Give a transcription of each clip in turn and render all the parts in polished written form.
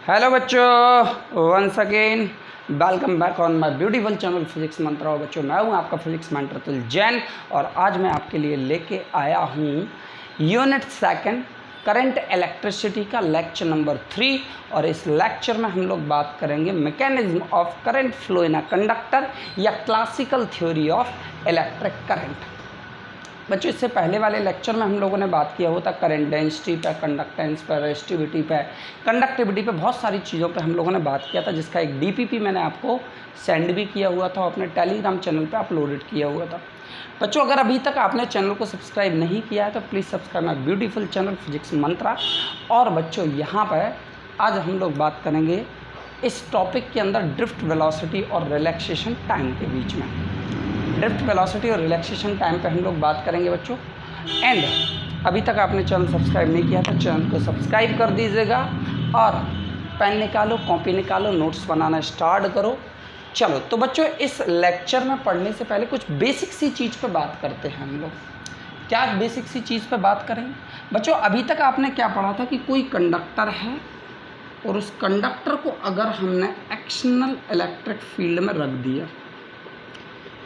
Hello बच्चों, once again welcome back on my beautiful channel physics Mantra. बच्चों, मैं हूं आपका फिजिक्स मंत्र तुल जैन और आज मैं आपके लिए लेके आया हूं यूनिट सेकंड करंट इलेक्ट्रिसिटी का लेक्चर नंबर 3। और इस लेक्चर में हम लोग बात करेंगे mechanism of current flow in a conductor या classical theory of electric current. बच्चों, इससे पहले वाले लेक्चर में हम लोगों ने बात किया होता करंट डेंसिटी पे, कंडक्टेंस पे, रेसिस्टिविटी पे, कंडक्टिविटी पे, बहुत सारी चीज़ों पे हम लोगों ने बात किया था, जिसका एक डीपीपी मैंने आपको सेंड भी किया हुआ था और अपने टेलीग्राम चैनल पे अपलोडेड किया हुआ था। बच्चों, अगर अभी तक आपने चैनल को सब्सक्राइब नहीं किया है तो please subscribe my beautiful channel physics Mantra. और बच्चों, यहाँ पर आज हम लोग बात करेंगे इस टॉपिक के अंदर ड्रिफ्ट वेलोसिटी और रिलैक्सेशन टाइम के बीच में। ड्रिफ्ट वेलोसिटी और रिलैक्सेशन टाइम पे हम लोग बात करेंगे बच्चों। एंड अभी तक आपने चैनल सब्सक्राइब नहीं किया तो चैनल को सब्सक्राइब कर दीजिएगा और पेन निकालो, कॉपी निकालो, नोट्स बनाना स्टार्ट करो। चलो, तो बच्चों, इस लेक्चर में पढ़ने से पहले कुछ बेसिक सी चीज़ पे बात करते हैं हम लोग। क्या बेसिक सी चीज़ पे बात करेंगे बच्चों? अभी तक आपने क्या पढ़ा था कि कोई कंडक्टर है और उस कंडक्टर को अगर हमने एक्सटर्नल इलेक्ट्रिक फील्ड में रख दिया,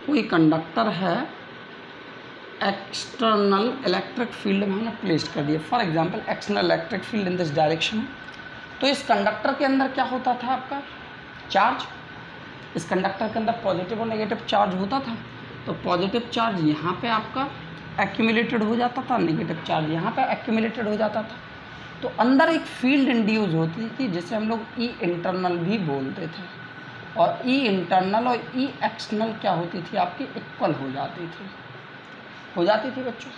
कोई कंडक्टर है एक्सटर्नल इलेक्ट्रिक फील्ड में हमने प्लेस कर दिया, for example external electric field in this direction, तो इस कंडक्टर के अंदर क्या होता था? आपका चार्ज, इस कंडक्टर के अंदर पॉजिटिव और नेगेटिव चार्ज होता था। तो पॉजिटिव चार्ज यहाँ पे आपका एक्यूमुलेटेड हो जाता था, नेगेटिव चार्ज यहाँ पे एक्यूमुलेटेड हो जाता था। तो अंदर एक फील्ड इंड्यूस होती थी जिसे हम लोग ई इंटरनल भी बोलते थे। और ई इंटरनल और ई एक्सटर्नल क्या होती थी? आपकी इक्वल हो जाती थी बच्चों।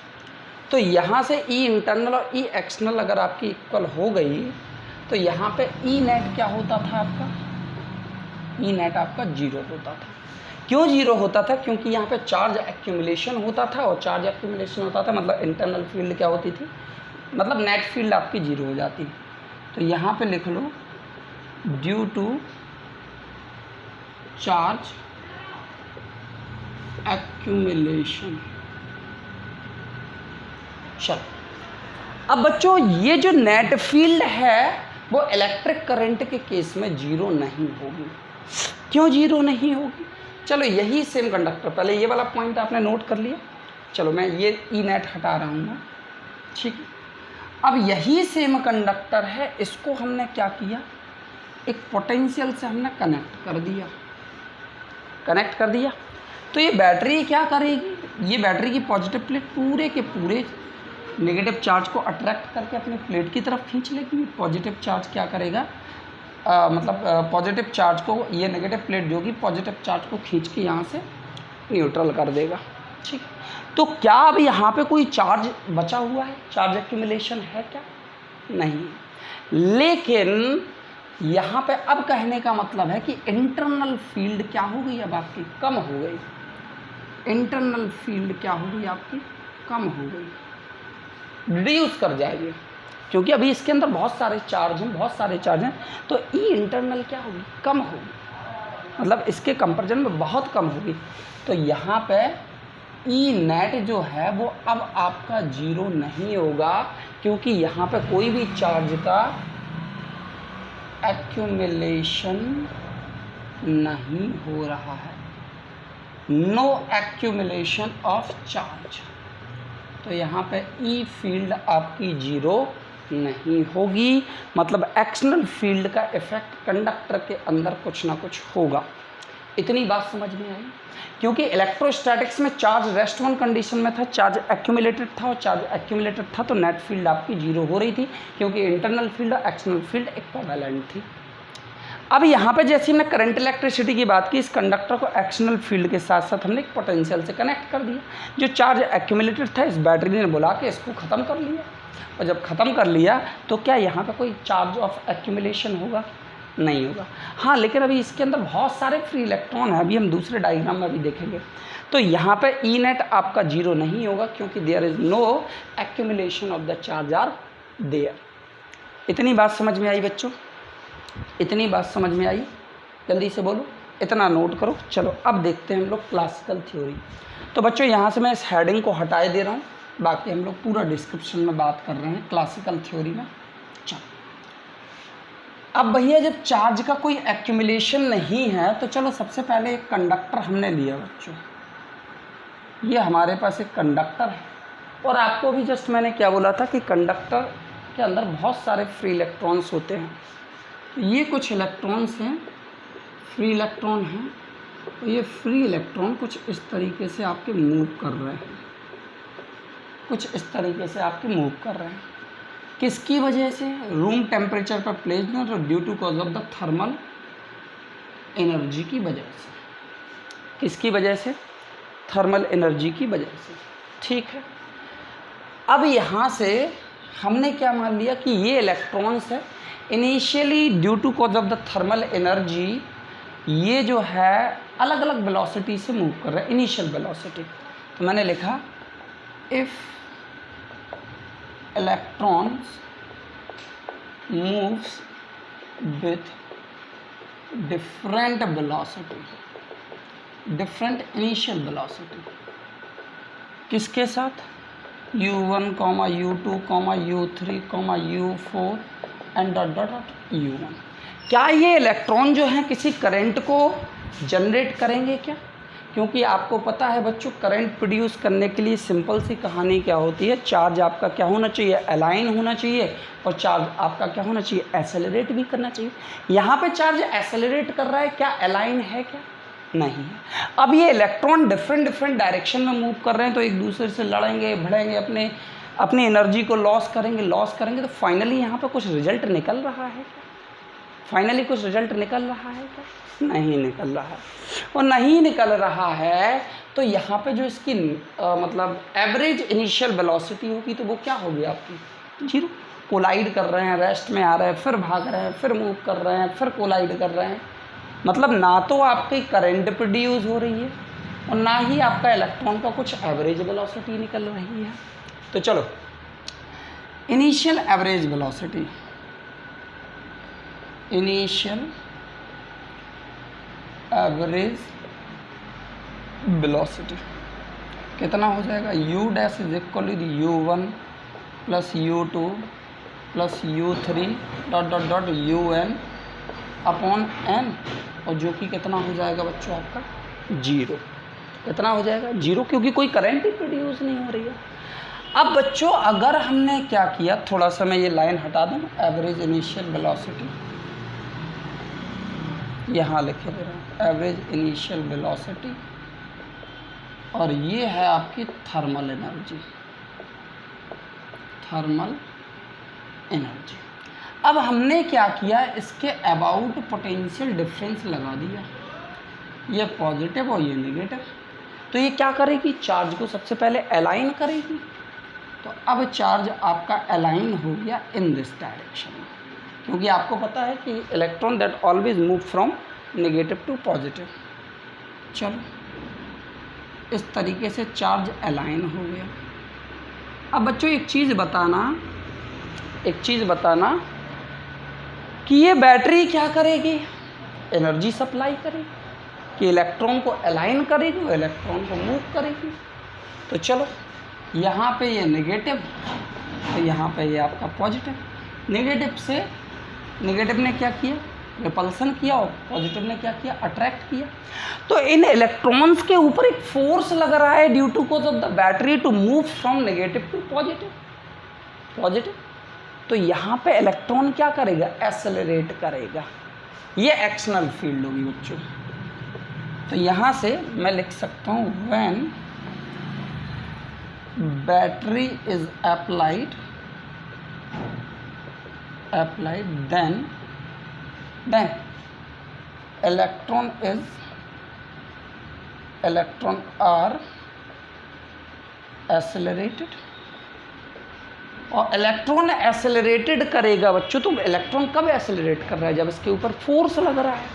तो यहाँ से ई इंटरनल और ई एक्सटर्नल अगर आपकी इक्वल हो गई तो यहाँ पे ई नेट क्या होता था? आपका ई नेट आपका जीरो होता था। क्यों जीरो होता था? क्योंकि यहाँ पे चार्ज एक्यूमुलेशन होता था और चार्ज एक्यूमुलेशन होता था मतलब इंटरनल फील्ड क्या होती थी, मतलब नेट फील्ड आपकी जीरो हो जाती। तो यहाँ पे लिख लो ड्यू टू चार्ज एक्यूमुलेशन। चलो, अब बच्चों, ये जो नेट फील्ड है वो इलेक्ट्रिक करंट के केस में जीरो नहीं होगी। क्यों जीरो नहीं होगी? चलो, यही सेम कंडक्टर, पहले ये वाला पॉइंट आपने नोट कर लिया। चलो, मैं ये ई नेट हटा रहा हूँ, ठीक है। अब यही सेम कंडक्टर है, इसको हमने क्या किया, एक पोटेंशियल से हमने कनेक्ट कर दिया। तो ये बैटरी क्या करेगी? ये बैटरी की पॉजिटिव प्लेट पूरे के पूरे नेगेटिव चार्ज को अट्रैक्ट करके अपने प्लेट की तरफ खींच लेगी। पॉजिटिव चार्ज क्या करेगा, पॉजिटिव चार्ज को, ये नेगेटिव प्लेट जो कि पॉजिटिव चार्ज को खींच के यहाँ से न्यूट्रल कर देगा, ठीक। तो क्या अब यहाँ पे कोई चार्ज बचा हुआ है? चार्ज एक्यूमुलेशन है क्या? नहीं। लेकिन यहाँ पे अब कहने का मतलब है कि इंटरनल फील्ड क्या हो गई, अब आपकी कम हो गई। इंटरनल फील्ड क्या हो गई? आपकी कम हो गई, रिड्यूस कर जाएगी, क्योंकि अभी इसके अंदर बहुत सारे चार्ज हैं। तो ई इंटरनल क्या होगी? कम होगी, मतलब इसके कंपैरिजन में बहुत कम होगी। तो यहाँ पे ई नेट जो है वो अब आपका जीरो नहीं होगा, क्योंकि यहाँ पे कोई भी चार्ज का एक्यूमुलेशन नहीं हो रहा है, नो एक्यूमुलेशन ऑफ चार्ज। तो यहाँ पे ई फील्ड आपकी जीरो नहीं होगी, मतलब एक्सटर्नल फील्ड का इफेक्ट कंडक्टर के अंदर कुछ ना कुछ होगा। इतनी बात समझ में आई? क्योंकि इलेक्ट्रोस्टैटिक्स में चार्ज रेस्ट वन कंडीशन में था, चार्ज एक्यूमुलेटेड था, और चार्ज एक्यूमुलेटेड था तो नेट फील्ड आपकी जीरो हो रही थी, क्योंकि इंटरनल फील्ड और एक्सटर्नल फील्ड इक्विवेलेंट थी। अब यहाँ पे जैसे हमने करंट इलेक्ट्रिसिटी की बात की, इस कंडक्टर को एक्सटर्नल फील्ड के साथ साथ हमने एक पोटेंशियल से कनेक्ट कर दिया। जो चार्ज एक्यूमुलेटेड था इस बैटरी ने बुला के इसको ख़त्म कर लिया, और जब ख़त्म कर लिया तो क्या यहाँ पे कोई चार्ज ऑफ एक्यूमुलेशन होगा? नहीं होगा। हाँ, लेकिन अभी इसके अंदर बहुत सारे फ्री इलेक्ट्रॉन हैं, अभी हम दूसरे डायग्राम में भी देखेंगे। तो यहाँ पे ई नेट आपका जीरो नहीं होगा, क्योंकि there is no accumulation of the charge are there. इतनी बात समझ में आई बच्चों? इतनी बात समझ में आई? जल्दी से बोलो, इतना नोट करो। चलो, अब देखते हैं हम लोग क्लासिकल थ्योरी। तो बच्चों, यहाँ से मैं इस हेडिंग को हटाए दे रहा हूँ, बाकी हम लोग पूरा डिस्क्रिप्शन में बात कर रहे हैं क्लासिकल थ्योरी में। चलो, अब भैया जब चार्ज का कोई एक्यूमुलेशन नहीं है तो चलो सबसे पहले एक कंडक्टर हमने लिया बच्चों, ये हमारे पास एक कंडक्टर है, और आपको भी जस्ट मैंने क्या बोला था कि कंडक्टर के अंदर बहुत सारे फ्री इलेक्ट्रॉन्स होते हैं। तो ये कुछ इलेक्ट्रॉन्स हैं, फ्री इलेक्ट्रॉन हैं, तो ये फ्री इलेक्ट्रॉन कुछ इस तरीके से आपके मूव कर रहे हैं, कुछ इस तरीके से आपके मूव कर रहे हैं। किसकी वजह से? रूम टेम्परेचर पर प्लेस्ड है, तो due to cause of the thermal energy की वजह से। किसकी वजह से? थर्मल एनर्जी की वजह से। ठीक है, अब यहाँ से हमने क्या मान लिया कि ये इलेक्ट्रॉन्स है, initially due to cause of the thermal energy ये जो है अलग अलग वेलोसिटी से मूव कर रहा है, इनिशियल वेलोसिटी। तो मैंने लिखा if electrons moves with different velocity, different initial velocity, किसके साथ? u1, u2, u3, u4 and dot dot dot u1। क्या ये इलेक्ट्रॉन जो हैं किसी करंट को जनरेट करेंगे क्या? क्योंकि आपको पता है बच्चों, करंट प्रोड्यूस करने के लिए सिंपल सी कहानी क्या होती है, चार्ज आपका क्या होना चाहिए? अलाइन होना चाहिए, और चार्ज आपका क्या होना चाहिए? एसेलरेट भी करना चाहिए। यहाँ पे चार्ज एसेलरेट कर रहा है, क्या अलाइन है? क्या नहीं है। अब ये इलेक्ट्रॉन डिफरेंट डायरेक्शन में मूव कर रहे हैं, तो एक दूसरे से लड़ेंगे, भिड़ेंगे, अपनी एनर्जी को लॉस करेंगे, तो फाइनली यहाँ पर कुछ रिजल्ट निकल रहा है क्या? फाइनली कुछ रिजल्ट निकल रहा है क्या? नहीं निकल रहा है। और नहीं निकल रहा है तो यहाँ पे जो इसकी मतलब एवरेज इनिशियल वेलोसिटी होगी तो वो क्या होगी आपकी? 0। कोलाइड कर रहे हैं, रेस्ट में आ रहे हैं, फिर भाग रहे हैं, फिर मूव कर रहे हैं, फिर कोलाइड कर रहे हैं, मतलब ना तो आपकी करंट प्रोड्यूस हो रही है और ना ही आपका इलेक्ट्रॉन का कुछ एवरेज वेलोसिटी निकल रही है। तो चलो, initial average velocity, initial average velocity कितना हो जाएगा? u dash is equal to u1 plus u2 plus u3 dot dot dot un upon n, और जो कि कितना हो जाएगा बच्चों आपका? 0। कितना हो जाएगा? 0, क्योंकि कोई करंट ही प्रोड्यूस नहीं हो रही है। अब बच्चों अगर हमने क्या किया, थोड़ा सा मैं ये लाइन हटा दूँ, एवरेज इनिशियल वेलोसिटी यहाँ लिखे दे रहा हूँ, एवरेज इनिशियल वेलोसिटी, और ये है आपकी थर्मल एनर्जी, थर्मल एनर्जी। अब हमने क्या किया, इसके अबाउट पोटेंशियल डिफरेंस लगा दिया, ये पॉजिटिव और ये नेगेटिव। तो ये क्या करेगी? चार्ज को सबसे पहले अलाइन करेगी। तो अब चार्ज आपका अलाइन हो गया इन दिस डायरेक्शन में, क्योंकि आपको पता है कि electron that always move from negative to positive. चलो, इस तरीके से चार्ज अलाइन हो गया। अब बच्चों एक चीज़ बताना कि ये बैटरी क्या करेगी? एनर्जी सप्लाई करेगी, कि इलेक्ट्रॉन को अलाइन करेगी और इलेक्ट्रॉन को मूव करेगी। तो चलो, यहाँ पे ये नेगेटिव, तो यहाँ पे ये आपका पॉजिटिव। नेगेटिव ने क्या किया? रिपल्सन किया, और पॉजिटिव ने क्या किया? अट्रैक्ट किया। तो इन इलेक्ट्रॉन्स के ऊपर एक फोर्स लग रहा है due to cause of the battery to move from negative to positive. तो यहाँ पे इलेक्ट्रॉन क्या करेगा? एसेलरेट करेगा। ये एक्सटर्नल फील्ड होगी बच्चों। तो यहाँ से मैं लिख सकता हूँ, when battery is applied then electron are accelerated। और इलेक्ट्रॉन एसेलरेटेड करेगा बच्चों। तो इलेक्ट्रॉन कब एसेलरेट कर रहा है? जब इसके ऊपर फोर्स लग रहा है।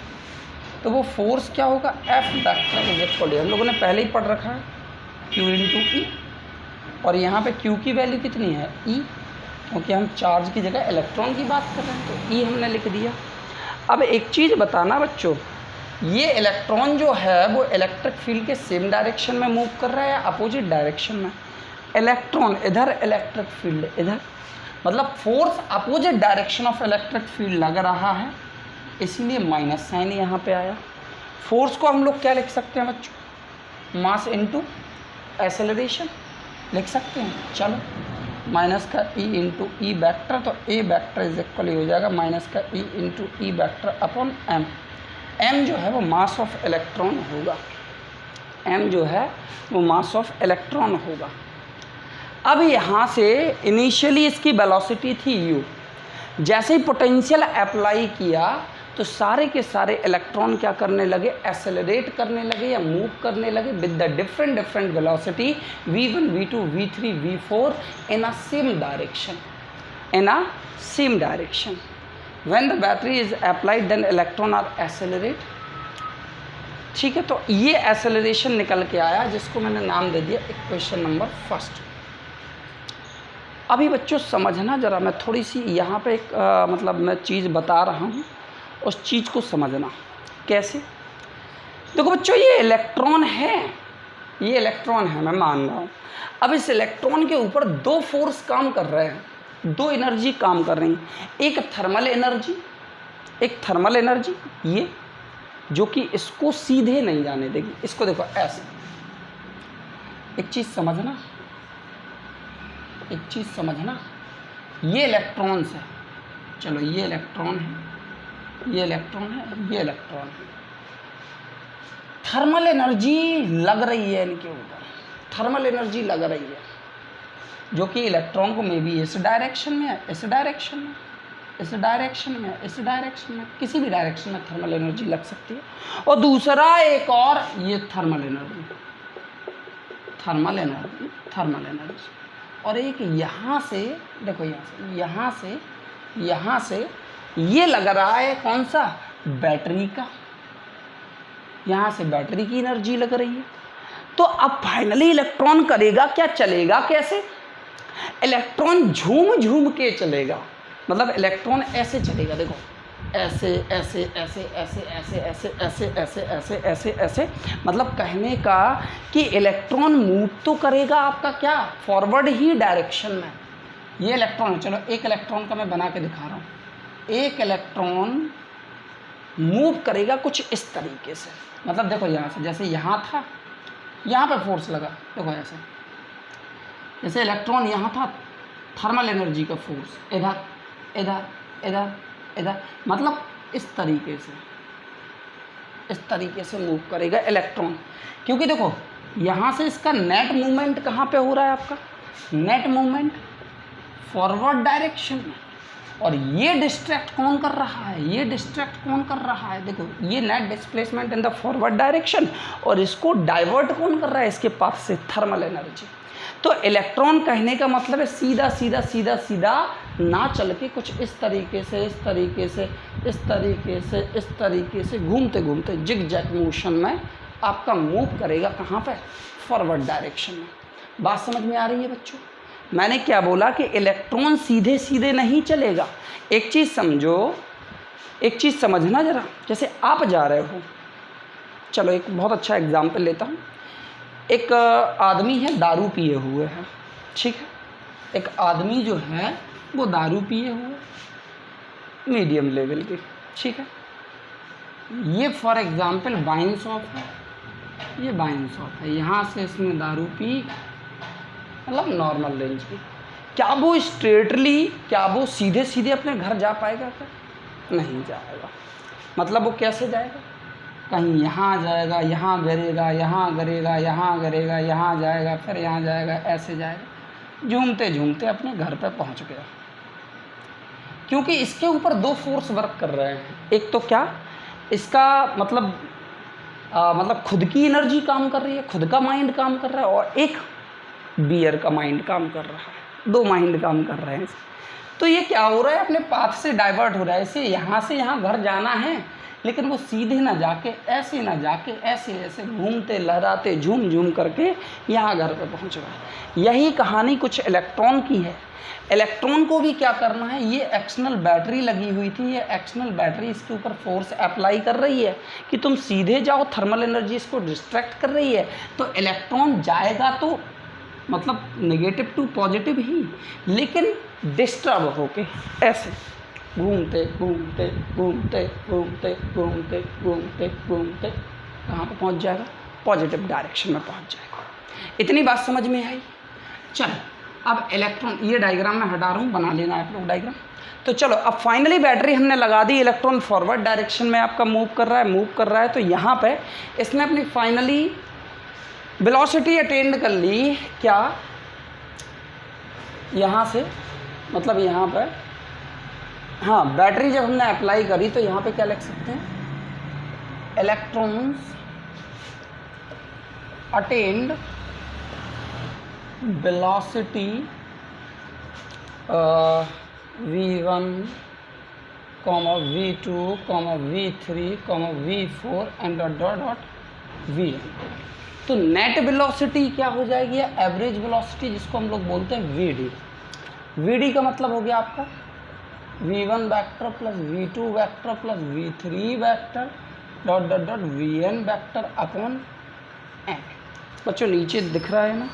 तो वो फोर्स क्या होगा? F vector is equal to, हम लोगों ने पहले ही पढ़ रखा है, Q इंटू ई, और यहाँ पे Q की वैल्यू कितनी है? E, क्योंकि हम चार्ज की जगह इलेक्ट्रॉन की बात कर रहे हैं, तो E हमने लिख दिया। अब एक चीज़ बताना बच्चों, ये इलेक्ट्रॉन जो है वो इलेक्ट्रिक फील्ड के सेम डायरेक्शन में मूव कर रहा है या अपोजिट डायरेक्शन में? इलेक्ट्रॉन इधर, इलेक्ट्रिक फील्ड इधर। मतलब force opposite direction of electric field लग रहा है, इसीलिए माइनस साइन यहाँ पे आया। फोर्स को हम लोग क्या लिख सकते हैं बच्चों, मास इनटू एक्सेलरेशन लिख सकते हैं। चलो माइनस का ई इंटू ई वैक्टर, तो ए वैक्टर इज इक्वल हो जाएगा माइनस का E into E vector upon M. M जो है वो मास ऑफ इलेक्ट्रॉन होगा, एम जो है वो मास ऑफ इलेक्ट्रॉन होगा। अब यहाँ से इनिशियली इसकी वेलोसिटी थी u, जैसे ही पोटेंशियल अप्लाई किया तो सारे के सारे इलेक्ट्रॉन क्या करने लगे, एक्सेलरेट करने लगे या मूव करने लगे with the different velocity v1 v2 v3 v4 in a same direction, in a same direction. When the battery is applied then electron are accelerate. ठीक है, तो ये एक्सेलरेशन निकल के आया जिसको मैंने नाम दे दिया इक्वेशन नंबर फर्स्ट। अभी बच्चों समझना ज़रा, मैं थोड़ी सी यहाँ पे एक मतलब मैं चीज़ बता रहा हूँ, उस चीज़ को समझना कैसे। देखो बच्चों, ये इलेक्ट्रॉन है, ये इलेक्ट्रॉन है, मैं मान रहा हूँ। अब इस इलेक्ट्रॉन के ऊपर दो फोर्स काम कर रहे हैं, दो एनर्जी काम कर रही हैं। एक थर्मल एनर्जी, एक थर्मल एनर्जी ये जो कि इसको सीधे नहीं जाने देगी, इसको देखो ऐसे। एक चीज़ समझना, एक चीज़ समझना, ये इलेक्ट्रॉन्स है, चलो ये इलेक्ट्रॉन है, ये इलेक्ट्रॉन है, ये इलेक्ट्रॉन है। थर्मल एनर्जी लग रही है इनके ऊपर, थर्मल एनर्जी लग रही है जो कि इलेक्ट्रॉन को मे बी इस डायरेक्शन में है, इस डायरेक्शन में, इस डायरेक्शन में, इस डायरेक्शन में, किसी भी डायरेक्शन में थर्मल एनर्जी लग सकती है। और दूसरा एक और ये thermal energy, thermal energy, thermal energy. और एक यहाँ से देखो, यहाँ से, यहाँ से, यहाँ से ये लग रहा है कौन सा, बैटरी का, यहाँ से बैटरी की एनर्जी लग रही है। तो अब फाइनली इलेक्ट्रॉन करेगा क्या, चलेगा कैसे, इलेक्ट्रॉन झूम झूम के चलेगा। मतलब इलेक्ट्रॉन ऐसे चलेगा, देखो ऐसे ऐसे ऐसे ऐसे ऐसे ऐसे ऐसे ऐसे ऐसे ऐसे ऐसे। मतलब कहने का कि इलेक्ट्रॉन मूव तो करेगा आपका क्या, फॉरवर्ड ही डायरेक्शन में। ये इलेक्ट्रॉन, चलो एक इलेक्ट्रॉन का मैं बना के दिखा रहा हूँ। एक इलेक्ट्रॉन मूव करेगा कुछ इस तरीके से, मतलब देखो यहाँ से, जैसे यहाँ था, यहाँ पे फोर्स लगा, देखो ऐसे, जैसे इलेक्ट्रॉन यहाँ था, थर्मल एनर्जी का फोर्स इधर इधर इधर इधर, मतलब इस तरीके से, इस तरीके से मूव करेगा इलेक्ट्रॉन। क्योंकि देखो यहाँ से इसका नेट मूवमेंट कहाँ पे हो रहा है आपका, नेट मूवमेंट फॉरवर्ड डायरेक्शन में। और ये डिस्ट्रैक्ट कौन कर रहा है, ये डिस्ट्रैक्ट कौन कर रहा है, देखो ये net displacement in the forward direction, और इसको डाइवर्ट कौन कर रहा है, इसके पास से थर्मल एनर्जी। तो इलेक्ट्रॉन कहने का मतलब है सीधा सीधा सीधा सीधा ना चल के कुछ इस तरीके से, इस तरीके से, इस तरीके से, इस तरीके से घूमते घूमते जिग जैग मोशन में आपका मूव करेगा, कहाँ पे, फॉरवर्ड डायरेक्शन में। बात समझ में आ रही है बच्चों। मैंने क्या बोला कि इलेक्ट्रॉन सीधे सीधे नहीं चलेगा। एक चीज़ समझो, एक चीज़ समझना ज़रा, जैसे आप जा रहे हो, चलो एक बहुत अच्छा एग्जाम्पल लेता हूँ। एक आदमी है, दारू पिए हुए है, ठीक है, एक आदमी जो है वो दारू पिए हुए, मीडियम लेवल की, ठीक है। ये फॉर एग्जांपल वाइन शॉप है, ये वाइन शॉप है, यहाँ से इसने दारू पी, मतलब नॉर्मल रेंज की। क्या वो स्ट्रेटली, क्या वो सीधे सीधे अपने घर जा पाएगा क्या, नहीं जाएगा। मतलब वो कैसे जाएगा, कहीं यहाँ जाएगा, यहाँ गिरेगा, यहाँ गिरेगा, यहाँ गिरेगा, यहाँ जाएगा, फिर यहाँ जाएगा, ऐसे जाएगा, झूमते झूमते अपने घर पे पहुँच गया। क्योंकि इसके ऊपर दो फोर्स वर्क कर रहे हैं। एक तो क्या, इसका मतलब खुद की एनर्जी काम कर रही है, खुद का माइंड काम कर रहा है, और एक बियर का माइंड काम कर रहा है, दो माइंड काम कर रहे हैं। तो ये क्या हो रहा है, अपने पाथ से डाइवर्ट हो रहा है। इसे यहाँ से यहाँ घर जाना है, लेकिन वो सीधे ना जाके, ऐसे ना जाके, ऐसे ऐसे घूमते लहराते झूम झूम करके यहाँ घर पे पहुँच रहा है। यही कहानी कुछ इलेक्ट्रॉन की है। इलेक्ट्रॉन को भी क्या करना है, ये एक्सटर्नल बैटरी लगी हुई थी, ये एक्सटर्नल बैटरी इसके ऊपर फोर्स अप्लाई कर रही है कि तुम सीधे जाओ, थर्मल एनर्जी इसको डिस्ट्रैक्ट कर रही है। तो इलेक्ट्रॉन जाएगा तो मतलब नेगेटिव टू पॉजिटिव ही, लेकिन डिस्टर्ब होके ऐसे घूमते घूमते घूमते घूमते घूमते घूमते घूमते कहाँ पर पहुँच जाएगा, पॉजिटिव डायरेक्शन में पहुँच जाएगा। इतनी बात समझ में आई। चलो अब इलेक्ट्रॉन, ये डायग्राम मैं हटा रहा हूँ, बना लेना आप लोग डायग्राम। तो चलो अब फाइनली बैटरी हमने लगा दी, इलेक्ट्रॉन फॉरवर्ड डायरेक्शन में आपका मूव कर रहा है। तो यहाँ पे इसने अपनी फाइनली वेलोसिटी अटेंड कर ली। क्या यहाँ से, मतलब यहाँ पे, हाँ बैटरी जब हमने अप्लाई करी तो यहाँ पे क्या लिख सकते हैं, electrons attend velocity v1, v2, v3, v4 and dot dot dot vn। तो नेट वेलोसिटी क्या हो जाएगी, एवरेज वेलोसिटी जिसको हम लोग बोलते हैं vd। vd का मतलब हो गया आपका v1 vector plus v2 vector plus v3 vector dot dot dot vn vector upon n। बच्चों नीचे दिख रहा है ना,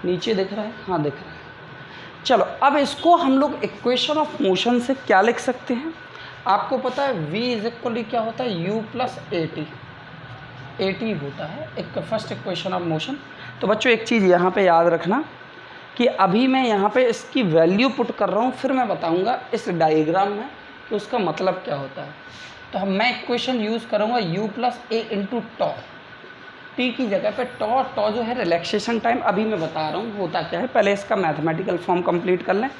नीचे दिख रहा है, हाँ दिख रहा है। चलो अब इसको हम लोग इक्वेशन ऑफ मोशन से क्या लिख सकते हैं, आपको पता है v इज इक्वल क्या होता है, u प्लस at होता है एक फर्स्ट इक्वेशन ऑफ मोशन। तो बच्चों एक चीज़ यहाँ पे याद रखना कि अभी मैं यहाँ पे इसकी वैल्यू पुट कर रहा हूँ, फिर मैं बताऊँगा इस डायग्राम में कि उसका मतलब क्या होता है। तो मैं इक्वेशन यूज़ करूँगा u plus a into tau, T की जगह पे टॉ जो है रिलैक्सेशन टाइम, अभी मैं बता रहा हूँ होता क्या है, पहले इसका मैथमेटिकल फॉर्म कंप्लीट कर लें।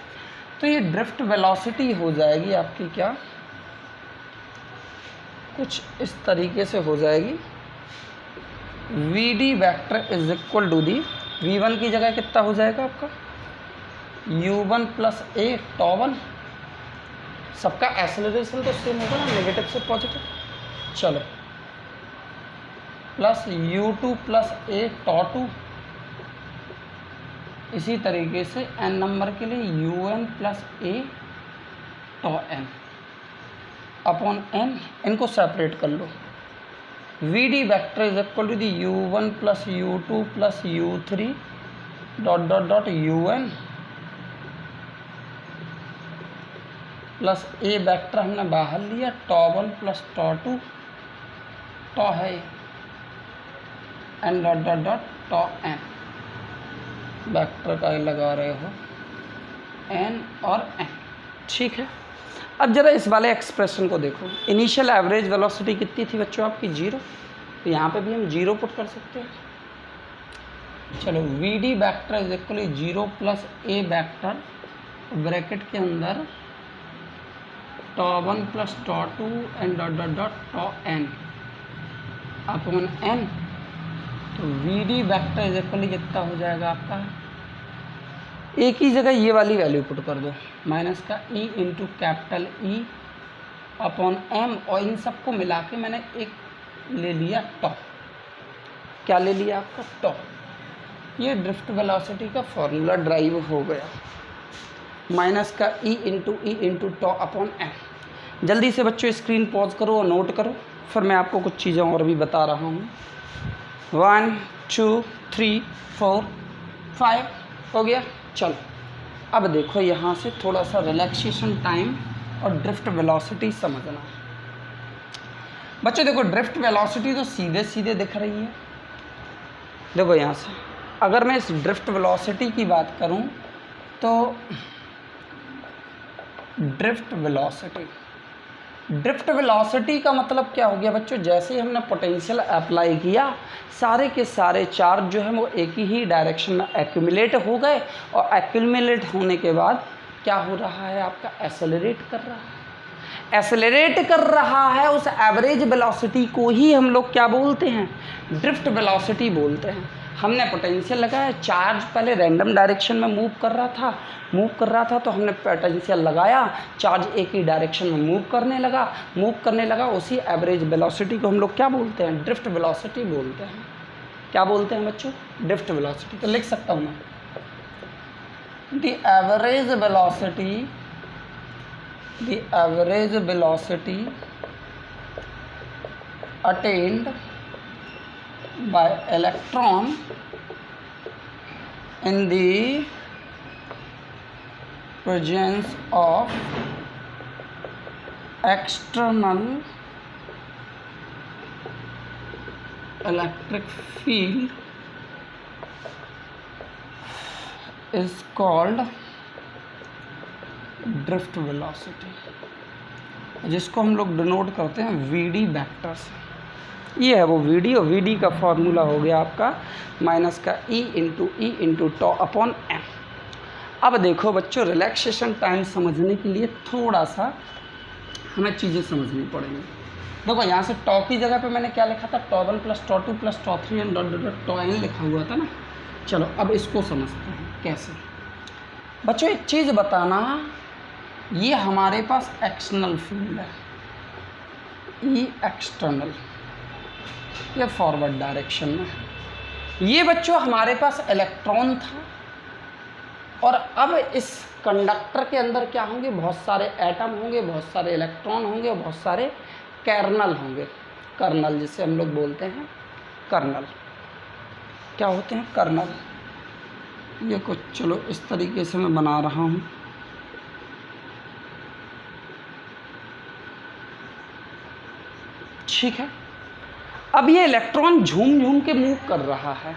तो ये ड्रिफ्ट वेलोसिटी हो जाएगी आपकी क्या, कुछ इस तरीके से हो जाएगी, V D vector is equal to the, v1 की जगह कितना हो जाएगा आपका u1 प्लस a टॉ1, सबका एक्सेलरेशन तो सेम होगा ना, नेगेटिव से पॉजिटिव, चलो प्लस u2 प्लस a टॉ2, इसी तरीके से n नंबर के लिए un plus a tau n upon n, इनको सेपरेट कर लो। vd vector is equal to the u1 plus u2 plus u3 dot dot dot un plus a vector हमने बाहर लिया, टॉ1 प्लस टॉ2, टॉ है N dot dot dot tau N, vector का लगा रहे हो एन और एन, ठीक है। अब जरा इस वाले एक्सप्रेशन को देखो, इनिशियल एवरेज वेलोसिटी कितनी थी बच्चों आपकी, 0, तो यहाँ पे भी हम 0 पुट कर सकते हैं। चलो V D vector is equal 0 plus A vector bracket के अंदर tau one plus tau two and dot dot dot tau N upon N. तो V D vector is equal कितना हो जाएगा आपका, एक ही जगह ये वाली वैल्यू पुट कर दो, माइनस का E into capital E upon M, और इन सबको मिला के मैंने एक ले लिया टॉ, क्या ले लिया आपका टॉ। ये ड्रिफ्ट वेलोसिटी का फॉर्मूला ड्राइव हो गया, माइनस का ई इंटू टॉ अपॉन एम। जल्दी से बच्चों स्क्रीन पॉज करो और नोट करो, फिर मैं आपको कुछ चीज़ें और भी बता रहा हूँ। 1 2 3 4 5 हो गया। चलो अब देखो यहाँ से थोड़ा सा रिलैक्सेशन टाइम और ड्रिफ्ट वेलोसिटी समझना। बच्चों देखो ड्रिफ्ट वेलोसिटी तो सीधे सीधे दिख रही है, देखो यहाँ से अगर मैं इस ड्रिफ्ट वेलोसिटी की बात करूँ तो ड्रिफ्ट वेलोसिटी का मतलब क्या हो गया बच्चों, जैसे ही हमने पोटेंशियल अप्लाई किया सारे के सारे चार्ज जो है वो एक ही डायरेक्शन में एक्यूमुलेट हो गए, और एक्यूमुलेट होने के बाद क्या हो रहा है आपका, एक्सेलरेट कर रहा है। उस एवरेज वेलोसिटी को ही हम लोग क्या बोलते हैं, ड्रिफ्ट वेलोसिटी बोलते हैं। हमने पोटेंशियल लगाया, चार्ज पहले रैंडम डायरेक्शन में मूव कर रहा था तो हमने पोटेंशियल लगाया, चार्ज एक ही डायरेक्शन में मूव करने लगा, उसी एवरेज वेलोसिटी को हम लोग क्या बोलते हैं, ड्रिफ्ट वेलोसिटी बोलते हैं। क्या बोलते हैं बच्चों, ड्रिफ्ट वेलोसिटी। तो लिख सकता हूँ मैं, the average velocity attend by electron in the presence of external electric field is called drift velocity, जिसको हम लोग डिनोट करते हैं वीडी वेक्टर से। ये है वो वीडी, और वीडी का फॉर्मूला हो गया आपका माइनस का ई इंटू टॉ अपॉन एम। अब देखो बच्चों, रिलैक्सेशन टाइम समझने के लिए थोड़ा सा हमें चीज़ें समझनी पड़ेंगी। देखो यहाँ से टॉ की जगह पे मैंने क्या लिखा था, tau 1 + tau 2 + tau 3 and dot dot dot tau n लिखा हुआ था ना। चलो अब इसको समझते हैं कैसे। बच्चों एक चीज़ बताना, ये हमारे पास एक्सटर्नल फील्ड है, ई एक्सटर्नल, ये फॉरवर्ड डायरेक्शन में। ये बच्चों हमारे पास इलेक्ट्रॉन था, और अब इस कंडक्टर के अंदर क्या होंगे, बहुत सारे एटम होंगे, बहुत सारे इलेक्ट्रॉन होंगे, और बहुत सारे कर्नल होंगे। कर्नल जिसे हम लोग बोलते हैं कर्नल, क्या होते हैं कर्नल। ये कुछ चलो इस तरीके से मैं बना रहा हूँ। ठीक है, अब ये इलेक्ट्रॉन झूम झूम के मूव कर रहा है,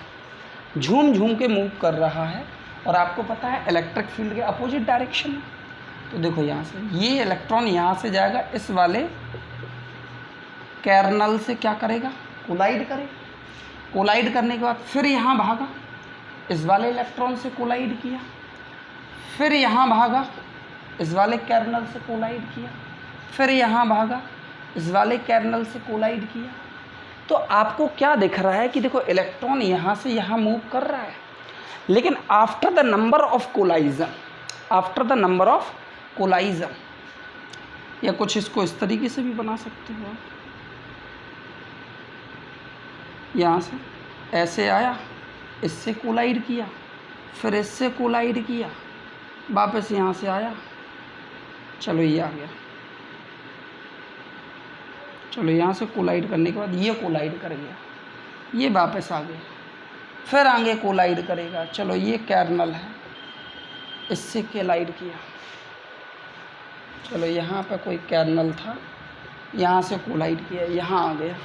झूम झूम के मूव कर रहा है, और आपको पता है इलेक्ट्रिक फील्ड के अपोजिट डायरेक्शन में। तो देखो यहाँ से ये इलेक्ट्रॉन यहाँ से जाएगा, इस वाले कर्नल से क्या करेगा, कोलाइड करेगा। कोलाइड करने के बाद फिर यहाँ भागा, इस वाले इलेक्ट्रॉन से कोलाइड किया, फिर यहाँ भागा, इस वाले कर्नल से कोलाइड किया, फिर यहाँ भागा, इस वाले कर्नल से कोलाइड किया। तो आपको क्या दिख रहा है कि देखो इलेक्ट्रॉन यहाँ से यहाँ मूव कर रहा है, लेकिन after the number of collision, after the number of collision, या कुछ इसको इस तरीके से भी बना सकते हो। यहाँ से ऐसे आया, इससे कोलाइड किया, फिर इससे कोलाइड किया, वापस यहाँ से आया, चलो ये आ गया। चलो यहाँ से कोलाइड करने के बाद ये कोलाइड कर गया, ये वापस आ गया, फिर आगे कोलाइड करेगा। चलो ये कर्नल है, इससे कोलाइड किया, चलो यहाँ पे कोई कर्नल था, यहाँ से कोलाइड किया, यहाँ आ गया।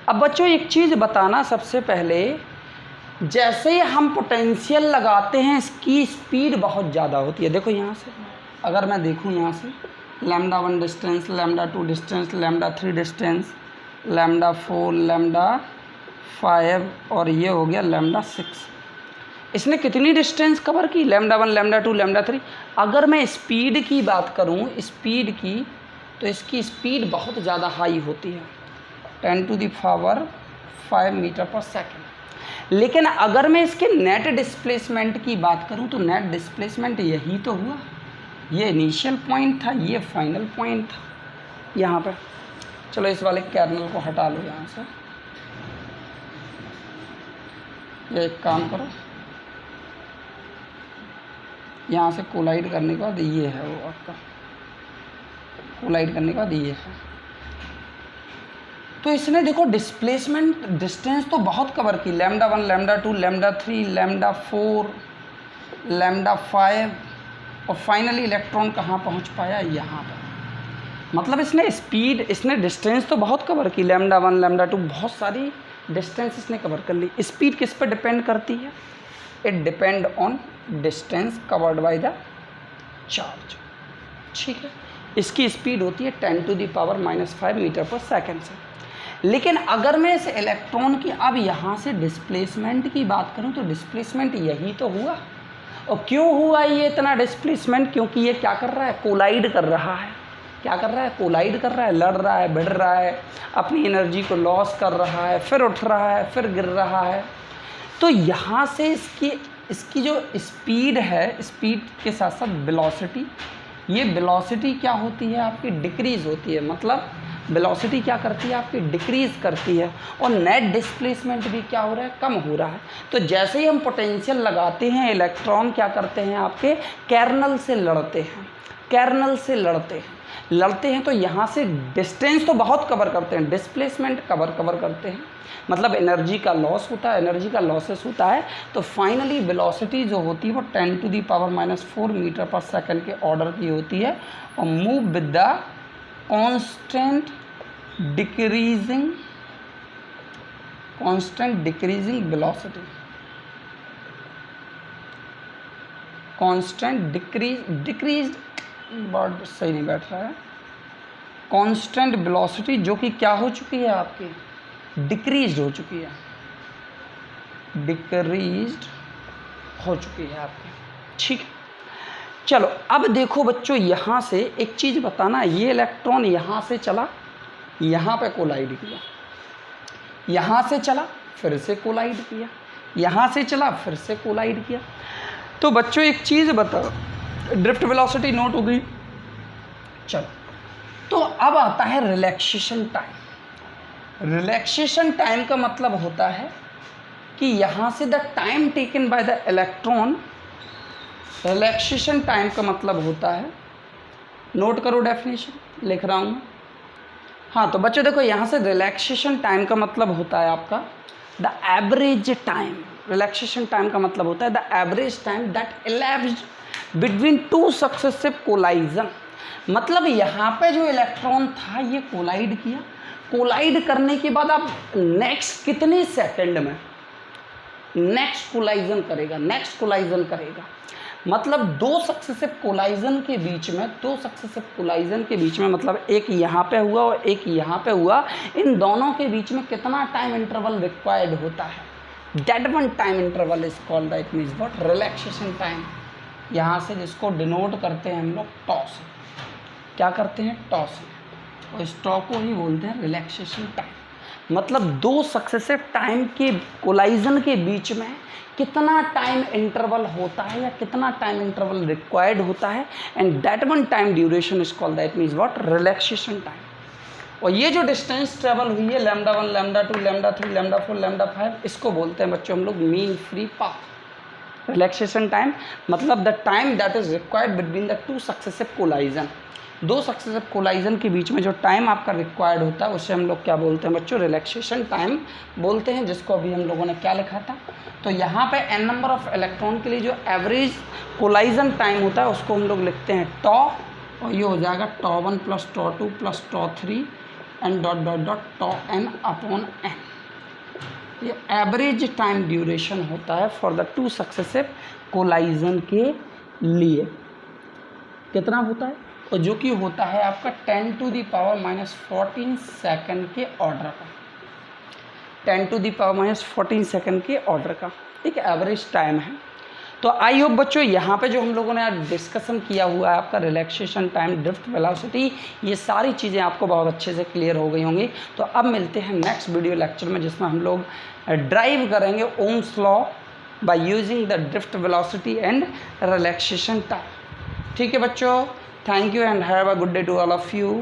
अब बच्चों एक चीज़ बताना, सबसे पहले जैसे ही हम पोटेंशियल लगाते हैं इसकी स्पीड बहुत ज़्यादा होती है। देखो यहाँ से अगर मैं देखूँ, यहाँ से λ1 डिस्टेंस, λ2 डिस्टेंस, λ3 डिस्टेंस, λ4, λ5 और ये हो गया λ6। इसने कितनी डिस्टेंस कवर की, λ1, λ2, λ3। अगर मैं स्पीड की बात करूँ, स्पीड की, तो इसकी स्पीड बहुत ज़्यादा हाई होती है, 10⁵ मीटर पर सेकेंड। लेकिन अगर मैं इसके नेट डिस्प्लेसमेंट की बात करूं तो नेट डिस्प्लेसमेंट यही तो हुआ, ये इनिशियल पॉइंट था, ये फाइनल पॉइंट था यहाँ पर। चलो इस वाले कर्नल को हटा लो यहाँ से, ये एक काम करो, यहाँ से कोलाइड करने के बाद ये है वो आपका, कोलाइड करने के बाद ये है। तो इसने देखो डिस्प्लेसमेंट डिस्टेंस तो बहुत कवर की, λ1, λ2, λ3, λ4, λ5, और फाइनली इलेक्ट्रॉन कहाँ पहुँच पाया, यहाँ पर। मतलब इसने स्पीड, इसने डिस्टेंस तो बहुत कवर की, λ1, λ2, बहुत सारी डिस्टेंस इसने कवर कर ली। स्पीड किस पर डिपेंड करती है, it depend on distance covered by the charge. ठीक है, इसकी स्पीड होती है 10⁻⁻5 मीटर पर सेकेंड से। लेकिन अगर मैं इस इलेक्ट्रॉन की अब यहाँ से डिस्प्लेसमेंट की बात करूँ तो डिस्प्लेसमेंट यही तो हुआ। और क्यों हुआ ये इतना डिस्प्लेसमेंट, क्योंकि ये क्या कर रहा है, कोलाइड कर रहा है। क्या कर रहा है, कोलाइड कर रहा है, लड़ रहा है, भिड़ रहा है, अपनी एनर्जी को लॉस कर रहा है, फिर उठ रहा है, फिर गिर रहा है। तो यहाँ से इसकी जो स्पीड है, स्पीड के साथ साथ वेलोसिटी, ये वेलोसिटी क्या होती है आपकी, डिक्रीज़ होती है। मतलब वेलोसिटी क्या करती है आपकी, डिक्रीज़ करती है। और नेट डिस्प्लेसमेंट भी क्या हो रहा है, कम हो रहा है। तो जैसे ही हम पोटेंशियल लगाते हैं, इलेक्ट्रॉन क्या करते हैं आपके कर्नल से लड़ते हैं, कर्नल से लड़ते हैं। लड़ते हैं तो यहाँ से डिस्टेंस तो बहुत कवर करते हैं, डिस्प्लेसमेंट कवर करते हैं, मतलब एनर्जी का लॉस होता है, एनर्जी का लॉसेस होता है। तो फाइनली वेलोसिटी जो होती है वो 10⁻⁻⁴ मीटर पर सेकंड के ऑर्डर की होती है और move with the constant decreasing velocity, constant decrease word सही नहीं बैठ रहा है, कांस्टेंट वेलोसिटी जो कि क्या हो चुकी है आपकी, डिक्रीज हो चुकी है, डिक्रीज्ड हो चुकी है आपकी। ठीक है, चलो अब देखो बच्चों, यहाँ से एक चीज़ बताना, ये इलेक्ट्रॉन यहाँ से चला, यहाँ पे कोलाइड किया, यहाँ से चला फिर से कोलाइड किया, यहाँ से चला फिर से कोलाइड किया। तो बच्चों एक चीज़ बताओ, ड्रिफ्ट वेलोसिटी नोट हो गई। चलो तो अब आता है रिलैक्सेशन टाइम। रिलैक्सेशन टाइम का मतलब होता है कि यहाँ से the time taken by the electron, relaxation time का मतलब होता है, नोट करो डेफिनेशन, लिख रहा हूँ। हाँ तो बच्चों देखो, यहाँ से रिलैक्सेशन टाइम का मतलब होता है आपका the average time. Relaxation time का मतलब होता है the average time that elapsed between two successive collision. मतलब यहाँ पे जो इलेक्ट्रॉन था ये कोलाइड किया, कोलाइड करने के बाद अब नेक्स्ट कितने सेकंड में नेक्स्ट कोलाइजन करेगा, मतलब दो सक्सेसिव कोलाइजन के बीच में, मतलब एक यहाँ पे हुआ और एक यहाँ पे हुआ, इन दोनों के बीच में कितना टाइम इंटरवल रिक्वायर्ड होता है, that one time interval is called that means what, relaxation time. यहाँ से जिसको डिनोट करते हैं हम लोग टॉ से, क्या करते हैं, टॉ से, और इस टॉ को ही बोलते हैं रिलैक्सेशन टाइम। मतलब दो सक्सेसिव टाइम के कोलाइजन के बीच में कितना टाइम इंटरवल होता है या कितना टाइम इंटरवल रिक्वायर्ड होता है, and that one time duration is called that means what, relaxation time. और ये जो डिस्टेंस ट्रेवल हुई है λ1, λ2, λ3, λ4, λ5, इसको बोलते हैं बच्चों हम लोग mean free path. Relaxation time मतलब the time that is required between the two successive collision, दो सक्सेसिव कोलाइजन के बीच में जो टाइम आपका रिक्वायर्ड होता है उसे हम लोग क्या बोलते हैं बच्चों, रिलैक्सेशन टाइम बोलते हैं, जिसको अभी हम लोगों ने क्या लिखा था। तो यहाँ पे n नंबर ऑफ इलेक्ट्रॉन के लिए जो एवरेज कोलाइजन टाइम होता है उसको हम लोग लिखते हैं टॉ, और ये हो जाएगा tau one + tau two + tau three and dot dot dot tau n upon n। ये एवरेज टाइम ड्यूरेशन होता है for the two successive collision के लिए, कितना होता है, और जो कि होता है आपका 10⁻⁻14 सेकंड के ऑर्डर का, 10⁻⁻14 सेकंड के ऑर्डर का एक एवरेज टाइम है। तो आई होप बच्चों यहाँ पे जो हम लोगों ने आज डिस्कशन किया हुआ है आपका रिलैक्सेशन टाइम, ड्रिफ्ट वेलोसिटी, ये सारी चीज़ें आपको बहुत अच्छे से क्लियर हो गई होंगी। तो अब मिलते हैं नेक्स्ट वीडियो लेक्चर में, जिसमें हम लोग ड्राइव करेंगे Ohm's law by using the drift velocity and relaxation time. ठीक है बच्चों, thank you and have a good day to all of you.